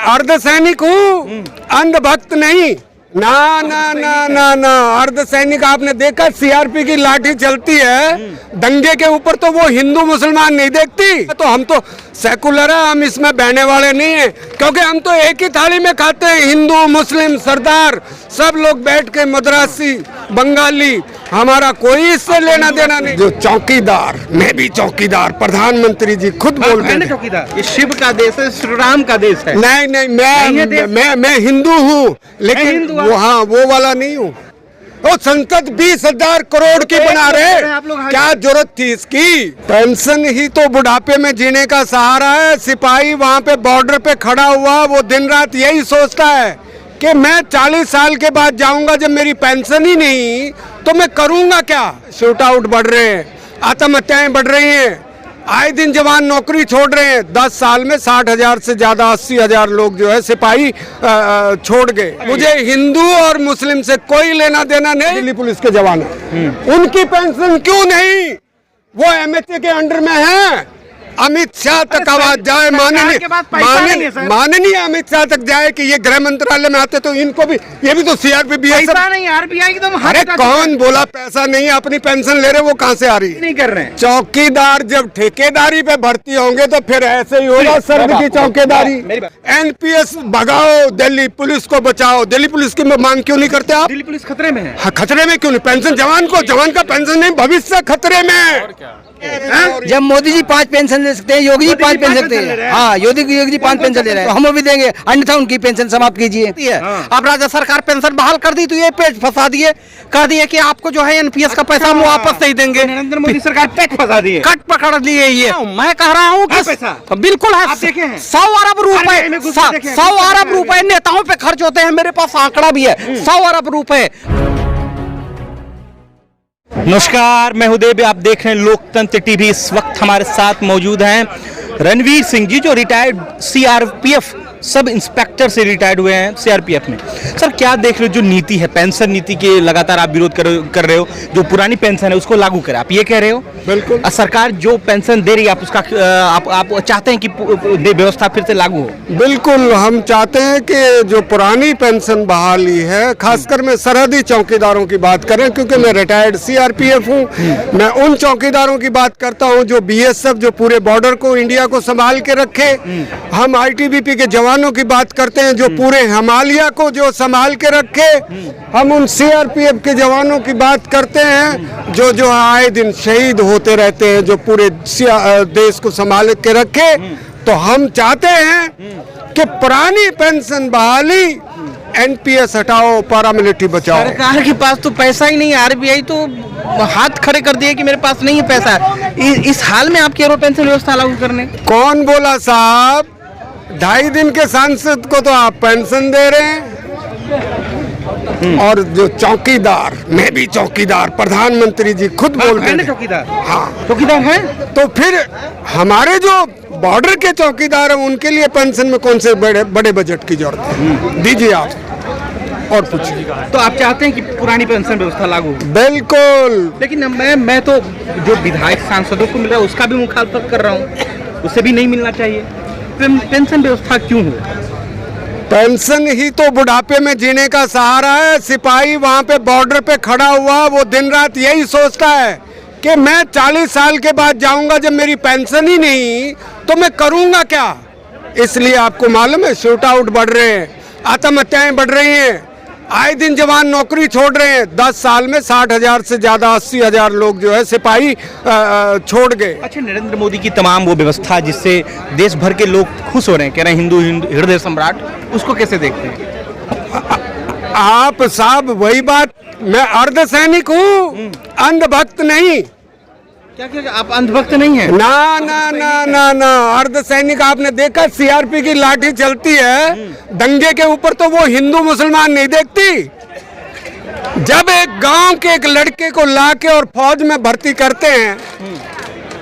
अर्धसैनिक हूँ, अंधभक्त नहीं। ना ना ना ना ना, अर्धसैनिक आपने देखा सीआरपी की लाठी चलती है दंगे के ऊपर, तो वो हिंदू मुसलमान नहीं देखती। तो हम तो सेकुलर है, हम इसमें बहने वाले नहीं है, क्योंकि हम तो एक ही थाली में खाते हैं। हिंदू मुस्लिम सरदार सब लोग बैठ के, मद्रासी बंगाली, हमारा कोई इससे लेना देना नहीं। जो चौकीदार, मैं भी चौकीदार, प्रधानमंत्री जी खुद बोल रहे हैं चौकीदार। ये शिव का देश है, श्री राम का देश है। नहीं नहीं, मैं हिंदू हूँ, लेकिन वो, हाँ, वो वाला नहीं हूँ। वो संसद 20,000 करोड़ की बना रहे, क्या जरूरत थी इसकी? पेंशन ही तो बुढ़ापे में जीने का सहारा है। सिपाही वहाँ पे बॉर्डर पे खड़ा हुआ, वो दिन रात यही सोचता है कि मैं 40 साल के बाद जाऊंगा, जब मेरी पेंशन ही नहीं तो मैं करूंगा क्या? शूट आउट बढ़ रहे हैं, आत्महत्याएं बढ़ रही हैं, आए दिन जवान नौकरी छोड़ रहे हैं। 10 साल में 60,000 से ज्यादा, 80,000 लोग जो है सिपाही छोड़ गए। मुझे हिंदू और मुस्लिम से कोई लेना देना नहीं। दिल्ली पुलिस के जवान, उनकी पेंशन क्यों नहीं? वो एमएचए के अंडर में है। अमित शाह तक आवाज जाए, माननीय अमित शाह तक जाए कि ये गृह मंत्रालय में आते, तो इनको भी, ये भी तो सीआरपी पैसा नहीं, आरबीआई की तो। अरे कौन बोला पैसा नहीं? अपनी पेंशन ले रहे, वो कहाँ से आ रही? नहीं कर रहे हैं। चौकीदार जब ठेकेदारी पे भर्ती होंगे तो फिर ऐसे ही होगा। सर्व की चौकीदारी। एनपीएस भगाओ, दिल्ली पुलिस को बचाओ। दिल्ली पुलिस की मांग क्यों नहीं करते आप? दिल्ली पुलिस खतरे में है। खतरे में क्यों नहीं? पेंशन जवान का पेंशन नहीं, भविष्य खतरे में। जब मोदी जी 5 पेंशन ले सकते हैं, योगी जी 5 पेंशन सकते हैं। हाँ, योगी जी 5 पेंशन ले रहे हैं, तो हम भी देंगे, अन्यथा उनकी पेंशन समाप्त कीजिए। अब राज्य सरकार पेंशन बहाल कर दी, तो ये पेच फंसा दिए, कह दिए कि आपको जो है एनपीएस का पैसा हम वापस नहीं देंगे। नरेंद्र मोदी सरकार पेच फंसा दिए, कट पकड़ लिए। ये मैं कह रहा हूँ कि बिल्कुल है। 100 अरब रुपए, 100 अरब रुपए नेताओं पे खर्च होते हैं। मेरे पास आंकड़ा भी है, 100 अरब रुपए। नमस्कार, मैं हूं देव, आप देख रहे हैं लोकतंत्र टीवी। इस वक्त हमारे साथ मौजूद हैं रणवीर सिंह जी, जो रिटायर्ड सीआरपीएफ सब इंस्पेक्टर से रिटायर्ड हुए हैं सीआरपीएफ में। सर, क्या देख रहे हो जो नीति है, पेंशन नीति के लगातार आप विरोध कर रहे हो, जो पुरानी पेंशन है उसको लागू करें, आप ये कह रहे हो? बिल्कुल। सरकार जो पेंशन दे रही है, आप उसका आप चाहते हैं कि व्यवस्था फिर से लागू हो? बिल्कुल, हम चाहते हैं कि जो पुरानी पेंशन बहाली है, खासकर मैं सरहदी चौकीदारों की बात करें, क्योंकि मैं रिटायर्ड सीआरपीएफ हूँ। मैं उन चौकीदारों की बात करता हूँ जो बीएसएफ, जो पूरे बॉर्डर को, इंडिया को संभाल के रखे। हम आईटीबीपी के जवानों की बात करते हैं जो पूरे हिमालय को जो संभाल के रखे। हम उन सीआरपीएफ के जवानों की बात करते हैं जो आए दिन शहीद होते रहते हैं, जो पूरे देश को संभाल के रखे। तो हम चाहते हैं कि पुरानी पेंशन बहाली, एनपीएस हटाओ, पैरामिलिट्री बचाओ। सरकार के पास तो पैसा ही नहीं है, आरबीआई तो हाथ खड़े कर दिए कि मेरे पास नहीं है पैसा। इस हाल में आप कह रहे हो पेंशन व्यवस्था लागू करने? कौन बोला साहब? 2.5 दिन के सांसद को तो आप पेंशन दे रहे हैं। और जो चौकीदार, मैं भी चौकीदार, प्रधानमंत्री जी खुद बोल रहे हैं चौकीदार। हाँ, चौकीदार है। तो फिर हमारे जो बॉर्डर के चौकीदार हैं, उनके लिए पेंशन में कौन से बड़े बजट की जरूरत है? दीजिए आप और पूछिए। तो आप चाहते हैं कि पुरानी पेंशन व्यवस्था लागू हो? बिल्कुल। लेकिन मैं तो जो विधायक सांसदों को मिल रहा है उसका भी मुखालफत कर रहा हूँ, उसे भी नहीं मिलना चाहिए। पेंशन व्यवस्था क्यों हो? पेंशन ही तो बुढ़ापे में जीने का सहारा है। सिपाही वहाँ पे बॉर्डर पे खड़ा हुआ, वो दिन रात यही सोचता है कि मैं 40 साल के बाद जाऊंगा, जब मेरी पेंशन ही नहीं तो मैं करूंगा क्या? इसलिए आपको मालूम है, शूट आउट बढ़ रहे हैं, आत्महत्याएं बढ़ रही हैं, आए दिन जवान नौकरी छोड़ रहे हैं। 10 साल में 60,000 से ज्यादा, 80,000 लोग जो है सिपाही छोड़ गए। अच्छा, नरेंद्र मोदी की तमाम वो व्यवस्था जिससे देश भर के लोग खुश हो रहे हैं, कह रहे हैं हिंदू हृदय सम्राट, उसको कैसे देखते हैं आप? साहब वही बात, मैं अर्धसैनिक हूँ, अंधभक्त नहीं। क्या आप अंधभक्त नहीं है? ना ना ना ना ना, अर्धसैनिक आपने देखा सीआरपी की लाठी चलती है दंगे के ऊपर, तो वो हिंदू मुसलमान नहीं देखती। जब एक गांव के एक लड़के को लाके और फौज में भर्ती करते हैं,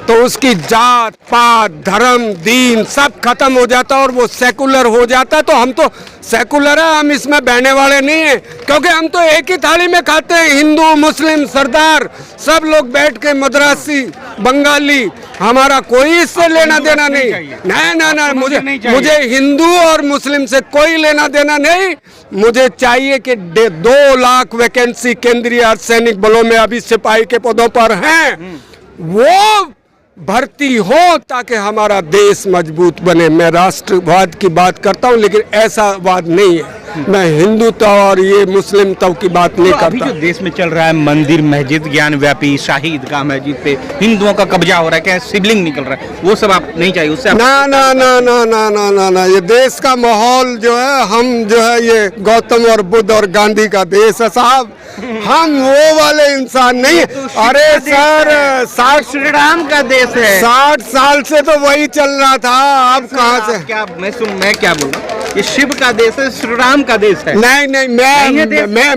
तो उसकी जात पात धर्म दीन सब खत्म हो जाता है और वो सेकुलर हो जाता है। तो हम तो सेकुलर है, हम इसमें बहने वाले नहीं है, क्योंकि हम तो एक ही थाली में खाते हैं। हिंदू मुस्लिम सरदार सब लोग बैठ के, मद्रासी बंगाली, हमारा कोई इससे लेना देना नहीं। नहीं ना ना, मुझे हिंदू और मुस्लिम से कोई लेना देना नहीं। मुझे चाहिए कि 2 लाख वैकेंसी केंद्रीय अर्धसैनिक बलों में अभी सिपाही के पदों पर हैं, वो भर्ती हो ताकि हमारा देश मजबूत बने। मैं राष्ट्रवाद की बात करता हूं, लेकिन ऐसा वाद नहीं है। मैं हिंदुत्व और ये मुस्लिम की बात नहीं अभी करता। जो देश में चल रहा है मंदिर मस्जिद ज्ञान व्यापी शाही ईदगाह मस्जिद पे हिंदुओं का कब्जा हो रहा है, क्या सिबलिंग निकल रहा है, वो सब आप नहीं चाहिए उससे ना ना ना ना ना ना ना ना, ये देश का माहौल जो है, हम जो है ये गौतम और बुद्ध और गांधी का देश है साहब। हम वो वाले इंसान नहीं है। अरे सर 60 श्री राम का देश है, 60 साल से तो वही चल रहा था। अब कहाँ से? क्या मैं क्या बोल रहा हूँ, ये शिव का देश है, श्री राम का देश है। नहीं नहीं,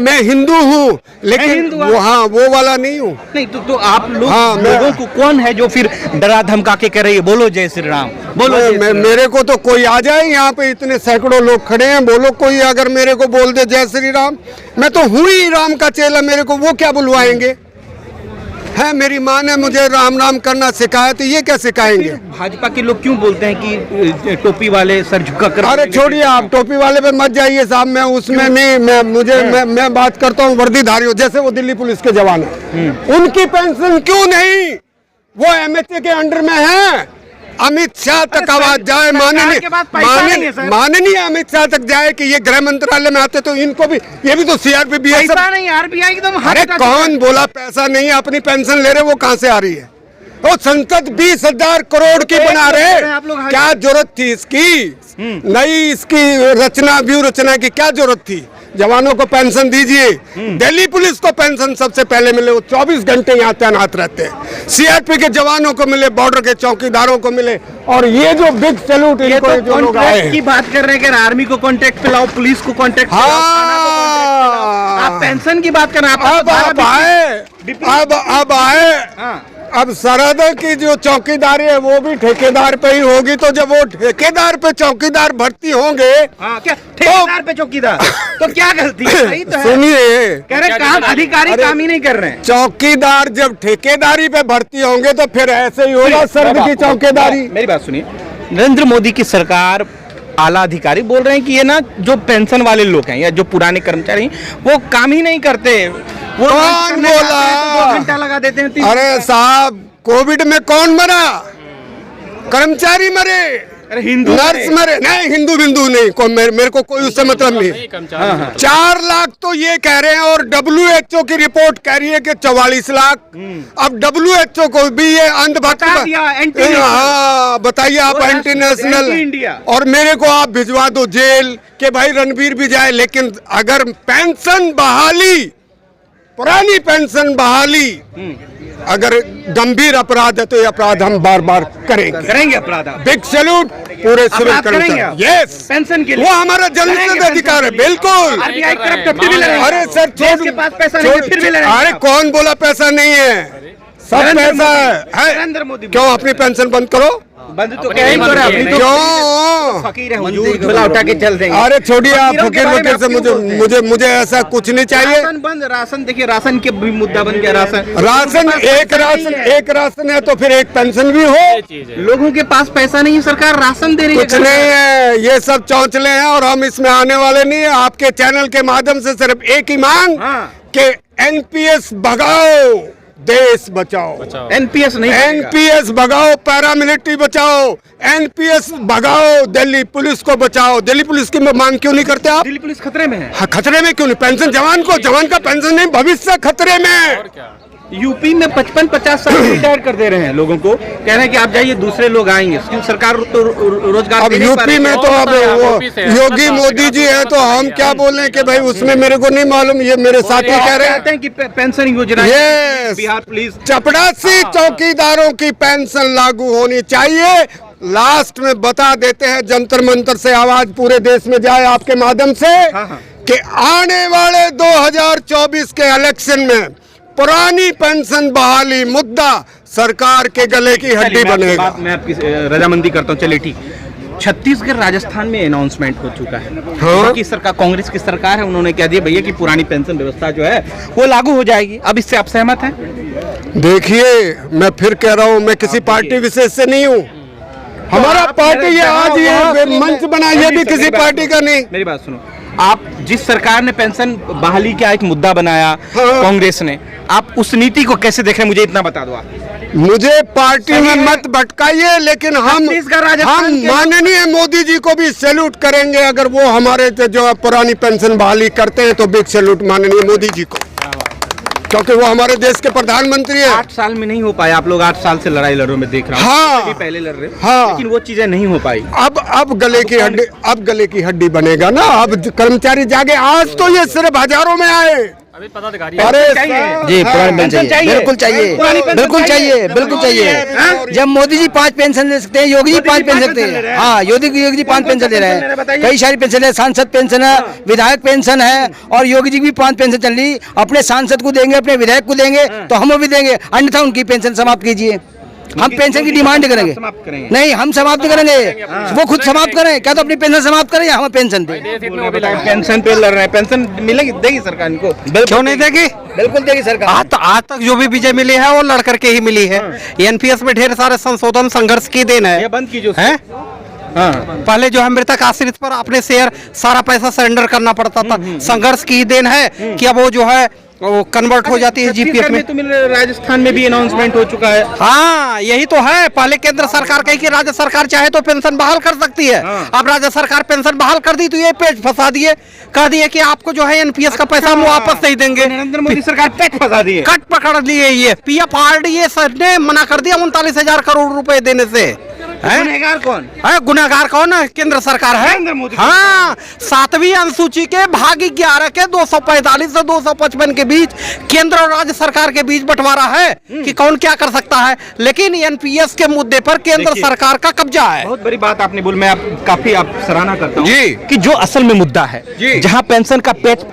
मैं हिंदू हूँ, लेकिन वो वाला नहीं हूँ। नहीं तो आप लोग हाँ, लोगों को कौन है जो फिर डरा धमका के कह रही है बोलो जय श्री राम, बोलो जय श्री राम। मेरे को तो कोई आ जाए, यहाँ पे इतने सैकड़ों लोग खड़े हैं, बोलो कोई अगर मेरे को बोल दे जय श्री राम, मैं तो हूँ ही राम का चेला, मेरे को वो क्या बुलवाएंगे? है मेरी माँ ने मुझे राम राम करना सिखाया, तो ये क्या सिखाएंगे? भाजपा के लोग क्यों बोलते हैं कि टोपी वाले सर झुका कर? अरे छोड़िए, आप टोपी वाले पे मत जाइए साहब, मैं उसमें नहीं, मैं बात करता हूँ वर्दीधारियों, जैसे वो दिल्ली पुलिस के जवान हैं, उनकी पेंशन क्यों नहीं? वो एमएचए के अंडर में है। अमित शाह तक आवाज जाए, माननीय अमित शाह तक जाए कि ये गृह मंत्रालय में आते, तो इनको भी, ये भी तो सीआरपी भी है। पैसा नहीं, आरबीआई एकदम। अरे कौन बोला पैसा नहीं? अपनी पेंशन ले रहे, वो कहाँ से आ रही है? वो संसद 20,000 करोड़ की बना रहे, क्या जरूरत थी इसकी? नई इसकी रचना, व्यू रचना की क्या जरूरत थी? जवानों को पेंशन दीजिए। दिल्ली पुलिस को पेंशन सबसे पहले मिले, वो 24 घंटे यहाँ तैनात रहते हैं। सीआरपी के जवानों को मिले, बॉर्डर के चौकीदारों को मिले, और ये जो बिग सैल्यूट इनको तो जो लोग आए की बात कर रहे हैं कि आर्मी को कॉन्ट्रैक्ट पे लाओ, पुलिस को कॉन्ट्रैक्ट पे लाओ, आप पेंशन की बात कर रहे हैं। अब आए अब सरहद की जो चौकीदारी है वो भी ठेकेदार पे ही होगी, तो जब वो ठेकेदार पे चौकीदार भर्ती होंगे, क्या ठेकेदार पे चौकीदार तो क्या गलती है? सही तो है। सुनिए, कह रहे काम अधिकारी काम ही नहीं कर रहे हैं। चौकीदार जब ठेकेदारी पे भर्ती होंगे तो फिर ऐसे ही होगा सरहद की चौकीदारी। मेरी बात सुनिए, नरेंद्र मोदी की सरकार आला अधिकारी बोल रहे हैं कि ये ना जो पेंशन वाले लोग हैं या जो पुराने कर्मचारी हैं वो काम ही नहीं करते। वो कौन बोला? 2 घंटा लगा देते हैं। अरे साहब, कोविड में कौन मरा? कर्मचारी मरे, हिंदू नर्स मरे। नहीं, हिंदू बिंदु नहीं, मेरे को कोई उससे मतलब नहीं। 4 लाख तो ये कह रहे हैं, और WHO की रिपोर्ट कह रही है कि 44 लाख। अब WHO को भी ये अंधभक्ति, हाँ बताइए आप, एंटी नेशनल, और मेरे को आप भिजवा दो जेल के भाई रणवीर भी जाए। लेकिन अगर पेंशन बहाली, पुरानी पेंशन बहाली अगर गंभीर अपराध है, तो ये अपराध हम बार बार करेंगे अपराध। बिग सैल्यूट पूरे सिविल कर्मचारी। यस, पेंशन के लिए वो हमारा जन्मसिद्ध अधिकार है, बिल्कुल। अरे सर, के पास पैसा नहीं, फिर भी लड़ेंगे। अरे कौन बोला पैसा नहीं है? सब पैसा है। नरेंद्र मोदी क्यों अपनी पेंशन बंद करो? बंद तो क्या ही कर रहे हैं? क्यों? फकीर है, झोला उठा के चल देंगे। अरे छोड़िए आप फकीर से, मुझे ऐसा कुछ नहीं चाहिए। राशन बंद, राशन देखिए, राशन के भी मुद्दा बन गया। राशन एक राशन है तो फिर एक पेंशन भी हो। लोगों के पास पैसा नहीं है, सरकार राशन दे रही है। कुछ नहीं है, ये सब चौंचले हैं, और हम इसमें आने वाले नहीं है। आपके चैनल के माध्यम से सिर्फ एक ही मांग कि एनपीएस भगाओ, देश बचाओ। एनपीएस नहीं, एनपीएस भगाओ, पैरामिलिट्री बचाओ, एनपीएस भगाओ, दिल्ली पुलिस को बचाओ। दिल्ली पुलिस की मांग क्यों नहीं करते आप? दिल्ली पुलिस खतरे में है। हाँ, खतरे में क्यों नहीं? पेंशन जवान का पेंशन नहीं, भविष्य खतरे में। यूपी में 55-50 साल रिटायर कर दे रहे हैं लोगों को, कह रहे हैं कि आप जाइए, दूसरे लोग आएंगे, क्योंकि सरकार तो रोजगार। अब यूपी में तो अब वो योगी मोदी जी है, तो हम क्या बोलें कि भाई उसमें मेरे को नहीं मालूम। ये मेरे साथी कह रहे हैं कि पेंशन योजना, बिहार पुलिस, चपड़ासी चौकीदारों की पेंशन लागू होनी चाहिए। लास्ट में बता देते हैं, जंतर मंतर से आवाज पूरे देश में जाए आपके माध्यम से, कि आने वाले 2024 के इलेक्शन में पुरानी पेंशन बहाली मुद्दा सरकार के गले की हड्डी बनेगा। मैं आपकी रजामंदी करता हूँ, चलिए ठीक। छत्तीसगढ़, राजस्थान में अनाउंसमेंट हो चुका है। हाँ? की सरकार, कांग्रेस की सरकार है, उन्होंने कह दिया भैया कि पुरानी पेंशन व्यवस्था जो है वो लागू हो जाएगी। अब इससे आप सहमत हैं? देखिए, मैं फिर कह रहा हूँ, मैं किसी पार्टी विशेष से नहीं हूँ। हमारा पार्टी ये आज ये मंच बना, ये भी किसी पार्टी का नहीं। मेरी बात सुनो, आप जिस सरकार ने पेंशन बहाली का एक मुद्दा बनाया कांग्रेस ने, आप उस नीति को कैसे देख रहे हैं, मुझे इतना बता दो आप। मुझे पार्टी में मत भटकाइए, लेकिन हम माननीय मोदी जी को भी सैल्यूट करेंगे। अगर वो हमारे जो पुरानी पेंशन बहाली करते हैं तो बिग सैल्यूट माननीय मोदी जी को, क्योंकि वो हमारे देश के प्रधानमंत्री हैं। 8 साल में नहीं हो पाया, आप लोग 8 साल से लड़ाई लड़ रहे हो, मैं देख रहा हूँ। हाँ, भी पहले लड़ रहे, हाँ, लेकिन वो चीजें नहीं हो पाई। अब गले की हड्डी बनेगा ना। अब कर्मचारी जागे, आज तो ये सिर्फ हजारों में आए। अरे जी, पुरानी पेंशन चाहिए, बिल्कुल चाहिए, बिल्कुल चाहिए, बिल्कुल चाहिए। जब मोदी जी 5 पेंशन दे सकते हैं, योगी जी 5 पेंशन सकते हैं। हाँ, योगी जी 5 पेंशन दे रहे हैं। कई सारी पेंशन है, सांसद पेंशन है, विधायक पेंशन है, और योगी जी की 5 पेंशन चल रही। अपने सांसद को देंगे, अपने विधायक को देंगे तो हम भी देंगे, अन्यथा उनकी पेंशन समाप्त कीजिए। हम पेंशन की डिमांड करेंगे, नहीं हम समाप्त करेंगे, वो खुद समाप्त करें, क्या तो अपनी पेंशन समाप्त करें या हमें पेंशन दें। पेंशन पे लड़ रहे हैं, पेंशन मिलेगी, देगी सरकार इनको? क्यों नहीं देगी, बिल्कुल देगी सरकार। आज तक जो भी विजय मिली है वो लड़ करके ही मिली है। एनपीएस में ढेर सारे संशोधन संघर्ष की देन है। ये बंद कीजिए है? हाँ। पहले जो है मृतक आश्रित पर अपने शेयर सारा पैसा सरेंडर करना पड़ता था, संघर्ष की देन है कि अब वो जो है वो कन्वर्ट हो जाती है जीपीएफ में। तो राजस्थान में भी अनाउंसमेंट हो चुका है। हाँ, यही तो है। पहले केंद्र सरकार कही कि राज्य सरकार चाहे तो पेंशन बहाल कर सकती है। अब राज्य सरकार पेंशन बहाल कर दी तो ये पेच फंसा दिए, कह दिए कि आपको जो है एनपीएस का पैसा हम वापस नहीं देंगे। नरेंद्र मोदी सरकार पेच फंसा दी है, कट पकड़ लिए। ये पीएफआरडीए ने मना कर दिया 39,000 करोड़ रुपए देने से। गुनहगार कौन है? गुनहगार कौन है? केंद्र सरकार है। हाँ, 7वीं अनुसूची के भाग 11 के 245 से 255 के बीच केंद्र और राज्य सरकार के बीच बंटवारा है कि कौन क्या कर सकता है, लेकिन एनपीएस के मुद्दे पर केंद्र सरकार का कब्जा है। बहुत बड़ी बात आपने बोली, मैं काफी सराहना करता हूँ जी कि जो असल में मुद्दा है, जहाँ पेंशन का पेच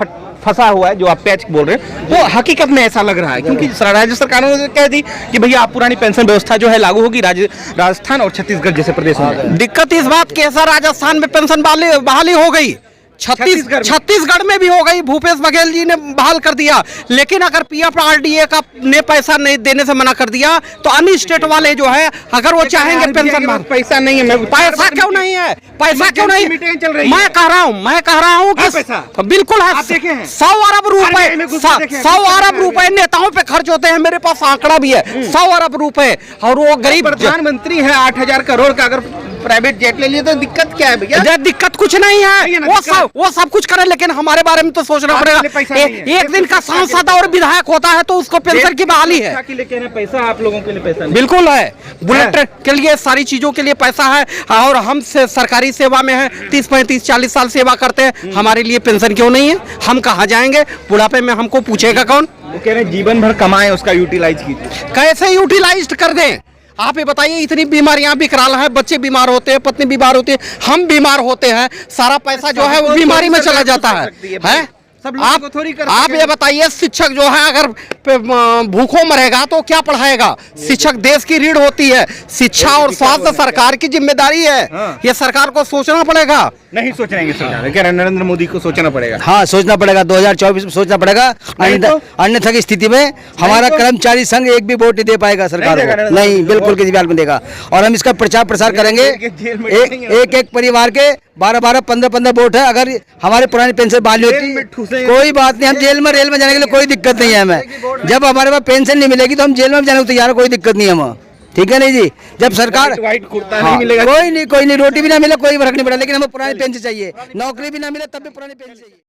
फंसा हुआ है, जो आप पैच बोल रहे हैं, वो हकीकत में ऐसा लग रहा है, क्योंकि राज्य सरकारों ने कह दी कि भैया आप पुरानी पेंशन व्यवस्था जो है लागू होगी राजस्थान और छत्तीसगढ़ जैसे प्रदेशों में। दिक्कत इस बात की है, राजस्थान में पेंशन बहाली हो गई, छत्तीसगढ़ में भी हो गई, भूपेश बघेल जी ने बहाल कर दिया। लेकिन अगर पीएफआरडीए का ने पैसा नहीं देने से मना कर दिया तो अन्य स्टेट वाले जो है अगर वो चाहेंगे पेंशन, पैसा नहीं है, पैसा क्यों नहीं है, पैसा क्यों नहीं, मैं कह रहा हूँ कि बिल्कुल है। 100 अरब रुपए 100 अरब रुपए नेताओं पे खर्च होते हैं, मेरे पास आंकड़ा भी है, 100 अरब रुपए, और वो गरीब प्रधानमंत्री है 8,000 करोड़ का, अगर प्राइवेट जेट ले लिए तो दिक्कत क्या है भैया? दिक्कत कुछ नहीं है, वो सब कुछ करे, लेकिन हमारे बारे में तो सोचना पड़ेगा। एक दिन का सांसद और विधायक होता है तो उसको पेंशन की बहाली है। पैसा आप लोगों के लिए पैसा नहीं। बिल्कुल है, बुलेट के लिए सारी चीजों के लिए पैसा है, और हम सरकारी सेवा में है, 30, 35, 40 साल सेवा करते हैं, हमारे लिए पेंशन क्यों नहीं है? हम कहाँ जाएंगे बुढ़ापे में? हमको पूछेगा कौन? वो कह रहे हैं जीवन भर कमाएं, उसका यूटिलाइज कीजिए। कैसे यूटिलाइज कर दें? आप ये बताइए, इतनी बीमारियां विकराल है, बच्चे बीमार होते हैं, पत्नी बीमार होती है, हम बीमार होते हैं, सारा पैसा जो है वो बीमारी में चला जाता है। आप ये बताइए, शिक्षक जो है अगर भूखों मरेगा तो क्या पढ़ाएगा? शिक्षक देश की रीढ़ होती है, शिक्षा और स्वास्थ्य सरकार की जिम्मेदारी है। ये सरकार को सोचना पड़ेगा। नहीं सोचेंगे सरकार, कह रहे नरेंद्र मोदी को सोचना पड़ेगा। हाँ, सोचना पड़ेगा, 2024 में सोचना पड़ेगा, अन्यथा की स्थिति में हमारा कर्मचारी संघ एक भी वोट नहीं दे पाएगा सरकार को, नहीं, बिल्कुल किसी हाल में देगा। और हम इसका प्रचार प्रसार करेंगे, एक परिवार के 12-12, 15-15 वोट है। अगर हमारे पुरानी पेंशन बहाली होती कोई बात नहीं, हम रेल में जाने के लिए कोई दिक्कत नहीं है हमें। जब हमारे पास पेंशन नहीं मिलेगी तो हम जेल में जाने को तैयार है, कोई दिक्कत नहीं है हमें, ठीक है नहीं जी। जब सरकार कोई नहीं रोटी भी ना मिले कोई फर्क नहीं पड़ा, लेकिन हमें पुरानी पेंशन चाहिए, नौकरी भी ना मिले तब भी पुरानी पेंशन चाहिए।